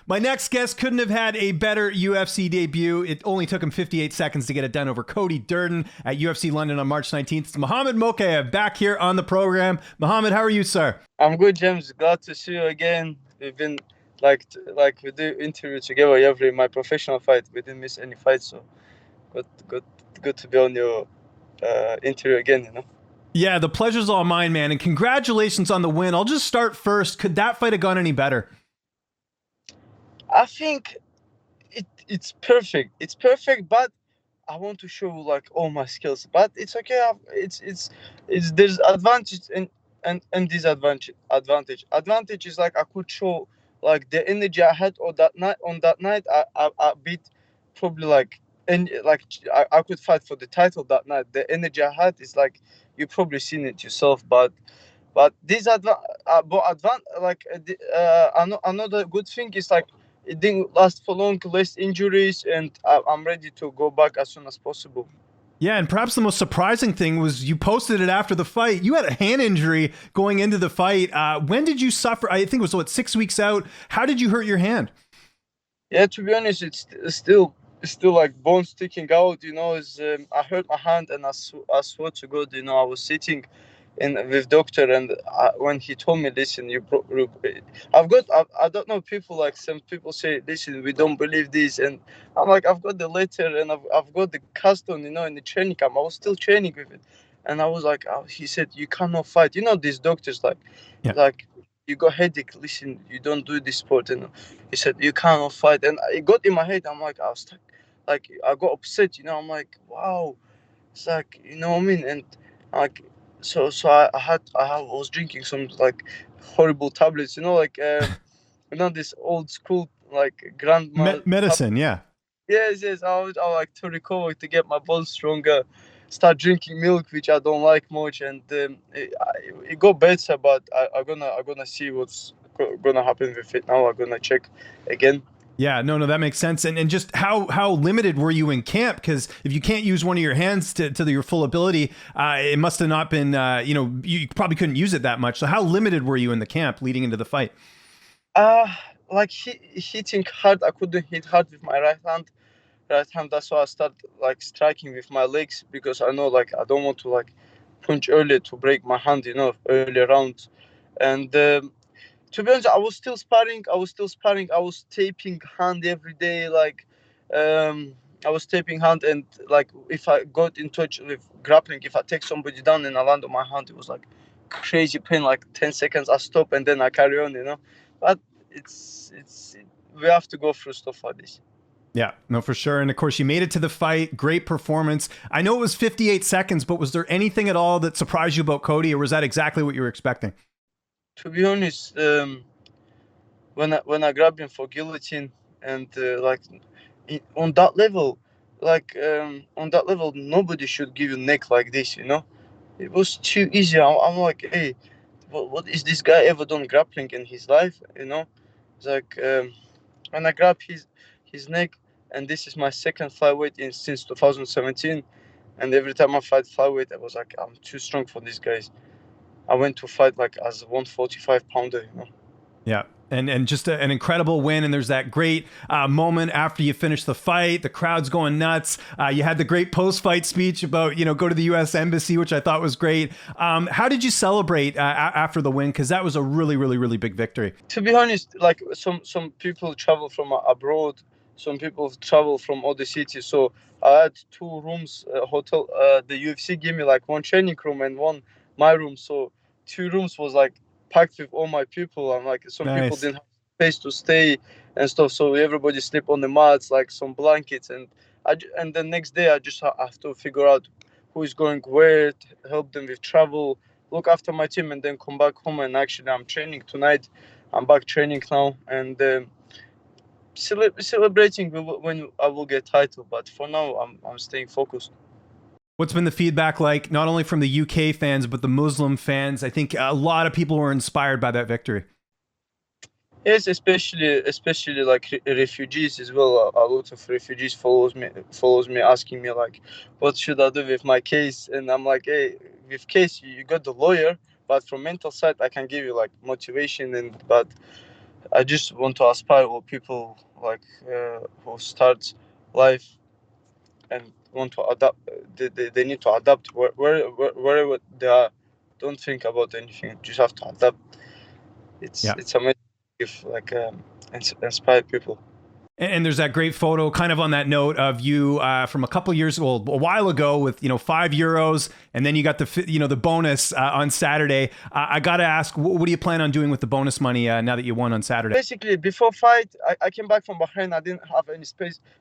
My next guest couldn't have had a better UFC debut. It only took him 58 seconds to get it done over Cody Durden at UFC London on March 19th. It's Mohamed Mokaev back here on the program. Mohamed, how are you, sir? I'm good, James. Glad to see you again. We've been like we do interview together every my professional fight. We didn't miss any fights, so good, good, good to be on your interview again. Yeah, the pleasure's all mine, man. And congratulations on the win. I'll just start first. Could that fight have gone any better? I think it's perfect. It's perfect, but I want to show like all my skills. But it's okay. It's there's advantage and disadvantage. Advantage is like I could show like the energy I had on that night. On that night, I beat probably like and like I could fight for the title that night. The energy I had is like you probably seen it yourself, but this another good thing is like it didn't last for long, less injuries, and I'm ready to go back as soon as possible. Yeah, and perhaps the most surprising thing was you posted it after the fight. You had a hand injury going into the fight. When did you suffer? I think it was 6 weeks out. How did you hurt your hand? Yeah, to be honest, it's still like bone sticking out. Is I hurt my hand, and I swear to God, I was sitting in with doctor, and when he told me, listen, I don't know, people like some people say, listen, we don't believe this, and I'm like, I've got the letter, and I've got the cast on, in the training camp. I was still training with it, and I was like, he said, you cannot fight. These doctors Yeah. like you got headache. Listen, you don't do this sport. He said you cannot fight, and it got in my head. I'm like, I was like, I got upset. I'm like, wow, it's like, what I mean, and like, so I was drinking some like horrible tablets. This old school like grandma Medicine, yeah. Yes, yes. I like to recover to get my bones stronger. Start drinking milk, which I don't like much, and it got better. But I'm gonna see what's gonna happen with it now. I'm gonna check again. Yeah, no, that makes sense. And just how limited were you in camp? Because if you can't use one of your hands to your full ability, it must have not been, you probably couldn't use it that much. So how limited were you in the camp leading into the fight? Uh like hitting hard. I couldn't hit hard with my right hand. Right hand. That's why I start like striking with my legs, because I know like I don't want to like punch early to break my hand. Early rounds, and. To be honest, I was still sparring. I was taping hand every day. Um, I was taping hand, and like if I got in touch with grappling, if I take somebody down and I land on my hand, it was like crazy pain. Like 10 seconds, I stop and then I carry on. But we have to go through stuff like this. Yeah, no, for sure. And of course, you made it to the fight. Great performance. I know it was 58 seconds, but was there anything at all that surprised you about Cody, or was that exactly what you were expecting? To be honest, when I grabbed him for guillotine, and on that level, nobody should give you neck like this. It was too easy. I'm like, hey, what is this guy ever done grappling in his life? It's like, when I grab his neck, and this is my second flyweight since 2017, and every time I fight flyweight, I was like, I'm too strong for these guys. I went to fight like as a 145 pounder. Yeah. And just an incredible win. And there's that great moment after you finish the fight. The crowd's going nuts. You had the great post-fight speech about, go to the U.S. Embassy, which I thought was great. How did you celebrate after the win? Because that was a really, really, really big victory. To be honest, like some people travel from abroad, some people travel from other cities. So I had two rooms, hotel. The UFC gave me like one training room and one my room. So two rooms was like packed with all my people. And like some people Nice. didn't have space to stay and stuff. So everybody sleep on the mats, like some blankets. And the next day I just have to figure out who is going where, to help them with travel, look after my team, and then come back home. And actually, I'm training tonight. I'm back training now, and celebrating when I will get title. But for now, I'm staying focused. What's been the feedback like, not only from the UK fans, but the Muslim fans? I think a lot of people were inspired by that victory. Yes, especially like refugees as well. A lot of refugees follows me, asking me like, what should I do with my case? And I'm like, hey, with case you got the lawyer, but from mental side I can give you like motivation, and but I just want to aspire all people like who start life and want to adapt. They need to adapt wherever they are. Don't think about anything. Just have to adapt. Yeah. It's amazing if like inspire people. And there's that great photo, kind of on that note, of you from a couple years, well, a while ago, with €5, and then you got the bonus on Saturday. I got to ask, what do you plan on doing with the bonus money now that you won on Saturday? Basically, before fight, I came back from Bahrain. I didn't have any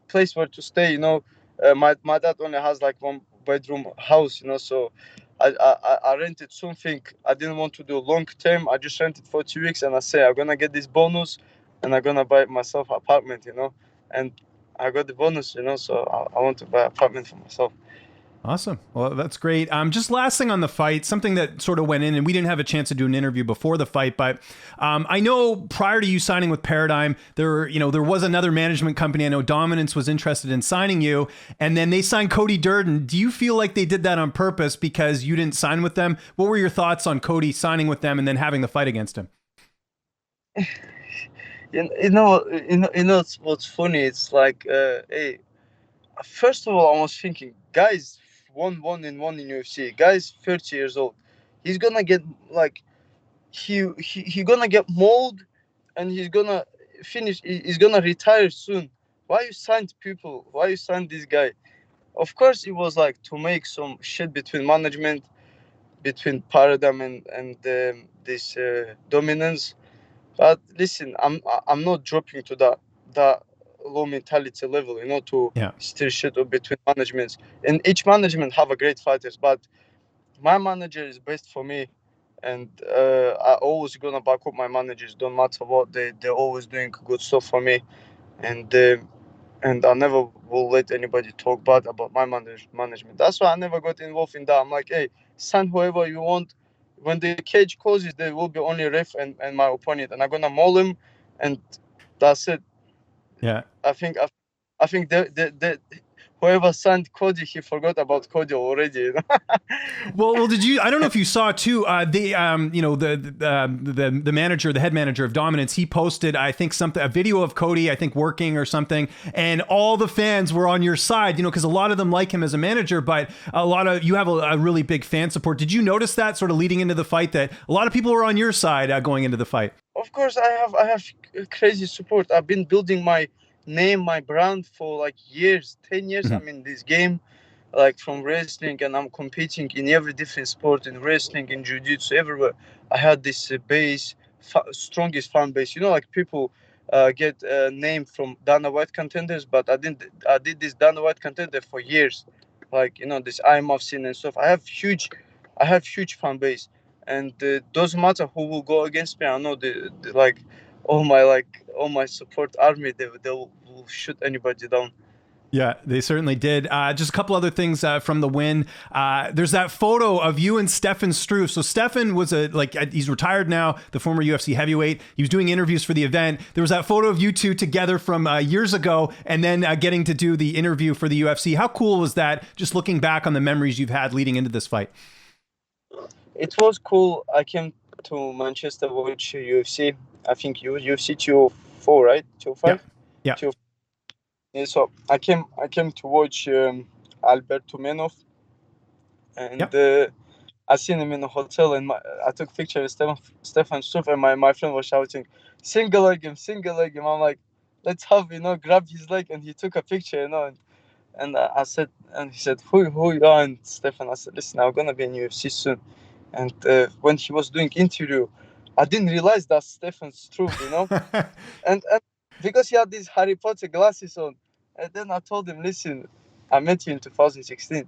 place where to stay. My dad only has like 1 bedroom house. So I rented something. I didn't want to do long term. I just rented for 2 weeks, and I say I'm gonna get this bonus, and I'm gonna buy myself an apartment. And I got the bonus. So I want to buy an apartment for myself. Awesome. Well, that's great. Just last thing on the fight, something that sort of went in, and we didn't have a chance to do an interview before the fight, but I know prior to you signing with Paradigm, there was another management company. I know Dominance was interested in signing you, and then they signed Cody Durden. Do you feel like they did that on purpose because you didn't sign with them? What were your thoughts on Cody signing with them and then having the fight against him? What's funny? It's like, hey, first of all, I was thinking, guys, one in UFC. Guys, 30 years old. He's gonna get like he gonna get mold, and he's gonna finish. He's gonna retire soon. Why you signed people? Why you signed this guy? Of course, it was like to make some shit between management, between Paradigm and this Dominance. But listen, I'm not dropping to that low mentality level, to Yeah. steer shit up between managements. And each management have a great fighters, but my manager is best for me, and I always gonna back up my managers. Don't matter what they're always doing good stuff for me, and and I never will let anybody talk bad about my management. That's why I never got involved in that. I'm like, hey, send whoever you want. When the cage closes, there will be only ref and my opponent, and I'm gonna maul him, and that's it. Yeah. I think the whoever signed Cody, he forgot about Cody already. Well, did you? I don't know if you saw too. The manager, the head manager of Dominance, he posted, I think, a video of Cody, I think, working or something, and all the fans were on your side. Because a lot of them like him as a manager, but you have a really big fan support. Did you notice that sort of leading into the fight, that a lot of people were on your side going into the fight? Of course, I have crazy support. I've been building my name, my brand for like years, 10 years. Mm-hmm. I'm in this game, like from wrestling, and I'm competing in every different sport, in wrestling, in jiu-jitsu, everywhere. I had this strongest fan base. Like people get a name from Dana White contenders, but I did this Dana White contender for years, like this IMF scene and stuff. I have huge fan base, and doesn't matter who will go against me. I know all my support army. They will shoot anybody down. Yeah, they certainly did. Just a couple other things from the win. There's that photo of you and Stefan Struve. So Stefan was he's retired now, the former UFC heavyweight. He was doing interviews for the event. There was that photo of you two together from years ago, and then getting to do the interview for the UFC. How cool was that? Just looking back on the memories you've had leading into this fight. It was cool. I came to Manchester to watch UFC. I think UFC 204, right? 205? Yeah. Yeah, so I came to watch Alberto Menov, and I seen him in a hotel, and I took picture of Stefan Struve, and my friend was shouting, single leg him, single leg him. I'm like, let's have, grab his leg, and he took a picture, and I said, and he said, who you are? And Stefan, I said, listen, I'm gonna be in UFC soon. And when he was doing interview, I didn't realize that's Stefan Struve, and because he had these Harry Potter glasses on. And then I told him, listen, I met you in 2016.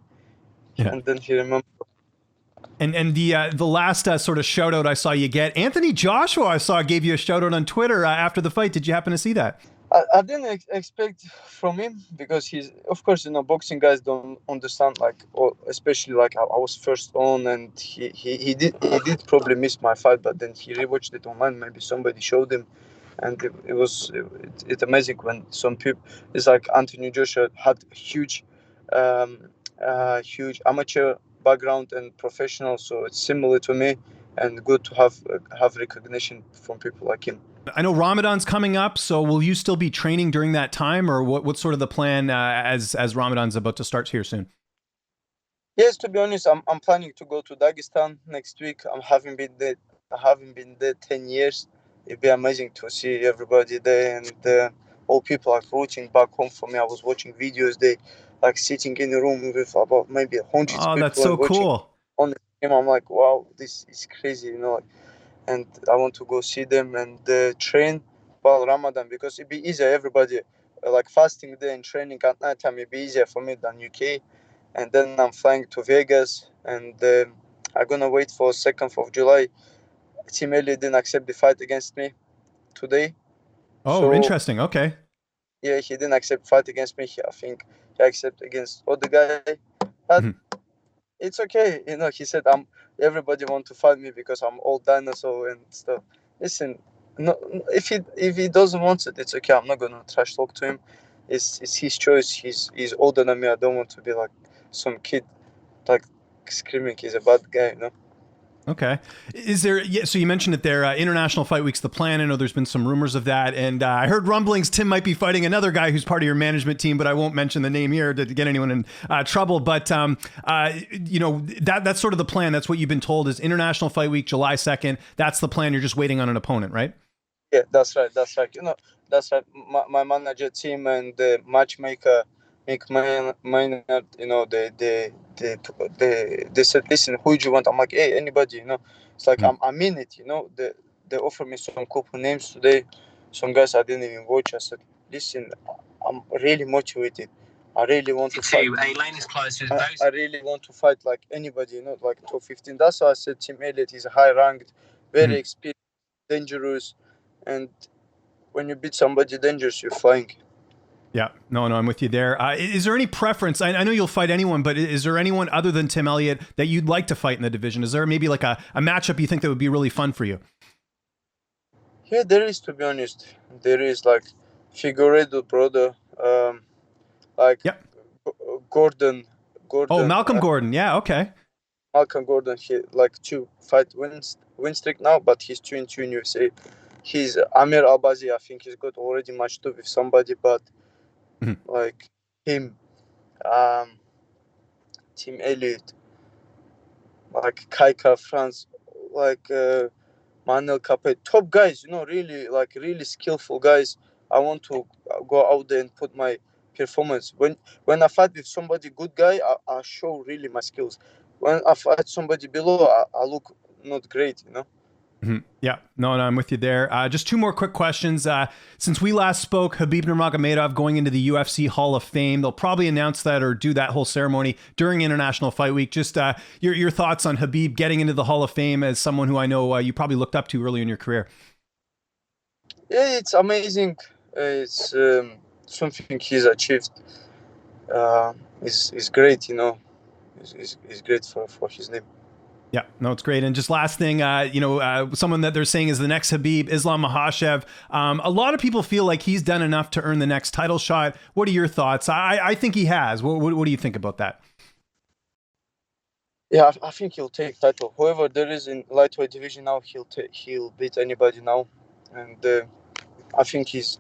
Yeah. And then he remembered. And the last sort of shout out I saw you get, Anthony Joshua, I saw gave you a shout out on Twitter after the fight. Did you happen to see that? I didn't expect from him, because he's, of course, boxing guys don't understand, especially like I was first on, and he did probably miss my fight, but then he rewatched it online. Maybe somebody showed him, and it's amazing when some people, it's like Anthony Joshua had huge amateur background and professional, so it's similar to me, and good to have recognition from people like him. I know Ramadan's coming up, so will you still be training during that time, or what's sort of the plan as Ramadan's about to start here soon? Yes, to be honest, I'm planning to go to Dagestan next week. I haven't been there 10 years. It'd be amazing to see everybody there and all people like rooting back home for me. I was watching videos. They like sitting in a room with about maybe hundreds Oh, that's people so and watching cool. on the stream. I'm like, wow, this is crazy, you know. And I want to go see them and train while Ramadan because it'd be easier. Everybody like fasting there and training at night time. It'd be easier for me than UK. And then I'm flying to Vegas, and I'm gonna wait for 2nd of July. Tim Elliott didn't accept the fight against me today, Oh, so interesting. Okay. yeah, he didn't accept fight against me. I think he accepted against other guy, but Mhm. it's okay. You know, he said I'm. Everybody want to fight me because I'm old dinosaur and stuff. Listen, no, if he doesn't want it, it's okay. I'm not gonna trash talk to him. It's his choice. He's older than me. I don't want to be like some kid like screaming he's a bad guy, you know. Okay. Is there, yeah, so you mentioned it there, International Fight Week's the plan. I know there's been some rumors of that. And I heard rumblings Tim might be fighting another guy who's part of your management team, but I won't mention the name here to get anyone in trouble. But, you know, that's sort of the plan. That's what you've been told is International Fight Week, July 2nd. That's the plan. You're just waiting on an opponent, right? Yeah, that's right. That's right. You know, that's right. My manager team and the matchmaker, Maynard, you know, they said, listen, who do you want? I'm like, hey, anybody, you know. It's like Mm. I'm in it, you know. They offered me some couple names today, some guys I didn't even watch. I said, listen, I'm really motivated. I really want to fight. A lane is closed to I really want to fight like anybody, you know, like top 15. That's why I said Tim Elliott is high ranked, very Mhm. experienced, dangerous, and when you beat somebody dangerous, you're flying. Yeah, no, I'm with you there. Is there any preference? I know you'll fight anyone, but is there anyone other than Tim Elliott that you'd like to fight in the division? Is there maybe like a matchup you think that would be really fun for you? Yeah, there is, to be honest. There is like Figueredo, brother, like Yep. Gordon, Oh, Gordon, Malcolm Gordon. Yeah, okay. Malcolm Gordon. He like two fight win streak now, but he's 2-2 in UFC. He's Amir Albazi. I think he's got already matched up with somebody, but Mhm. like him, um, Tim Elliott, like Kaika France, like. Manuel Capet, top guys, you know, really like really skillful guys. I want to go out there and put my performance. When I fight with somebody good guy, I show really my skills. When I fight somebody below, I look not great, you know. Mhm. Yeah, no, I'm with you there. Just two more quick questions. Since we last spoke, Khabib Nurmagomedov going into the UFC Hall of Fame. They'll probably announce that or do that whole ceremony during International Fight Week. Just your thoughts on Khabib getting into the Hall of Fame as someone who I know you probably looked up to early in your career. Yeah, it's amazing. It's something he's achieved. Is great, you know. Is great for his name. Yeah, no, it's great. And just last thing, someone that they're saying is the next Khabib, Islam Makhachev. A lot of people feel like he's done enough to earn the next title shot. What are your thoughts? I think he has. What do you think about that? Yeah, I think he'll take title. Whoever there is in lightweight division now, he'll beat anybody now, and I think he's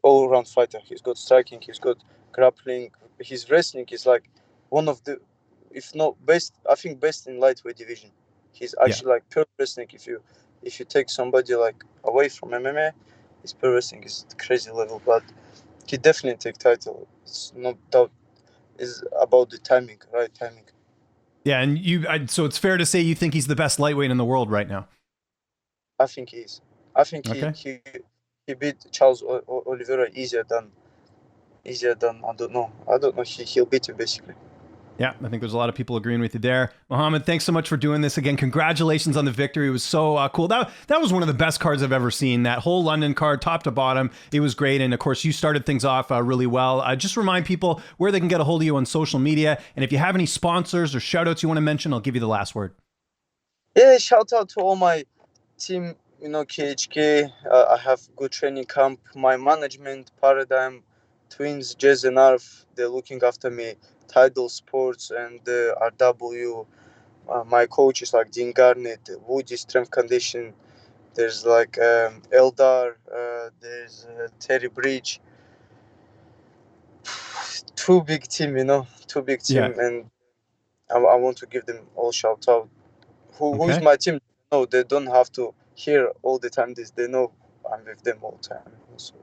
all round fighter. He's got striking, he's got grappling. His wrestling is like one of the, if not best, I think best in lightweight division. He's Yeah. actually like pure wrestling. If you take somebody like away from MMA, his pure wrestling is crazy level. But he definitely take title. It's no doubt. Is about the timing, right timing. Yeah, and so it's fair to say you think he's the best lightweight in the world right now. I think he is. I think he Okay. he, he beat Charles Oliveira easier than I don't know. He'll beat him basically. Yeah, I think there's a lot of people agreeing with you there. Mohammed, thanks so much for doing this again. Congratulations on the victory. It was so cool. That was one of the best cards I've ever seen. That whole London card, top to bottom, it was great. And of course, you started things off really well. Just remind people where they can get a hold of you on social media. And if you have any sponsors or shout outs you want to mention, I'll give you the last word. Yeah, shout out to all my team. You know, KHK. I have good training camp. My management, Paradigm, Twins, Jez and Arf. They're looking after me. Tidal Sports and RW. My coaches like Dean Garnett, Woody Strength Condition. There's like Eldar. There's Terry Breach. Too big team, too big Yeah. team, and I want to give them all shout out. Who's Okay. my team? No, they don't have to hear all the time this. They know I'm with them all the time.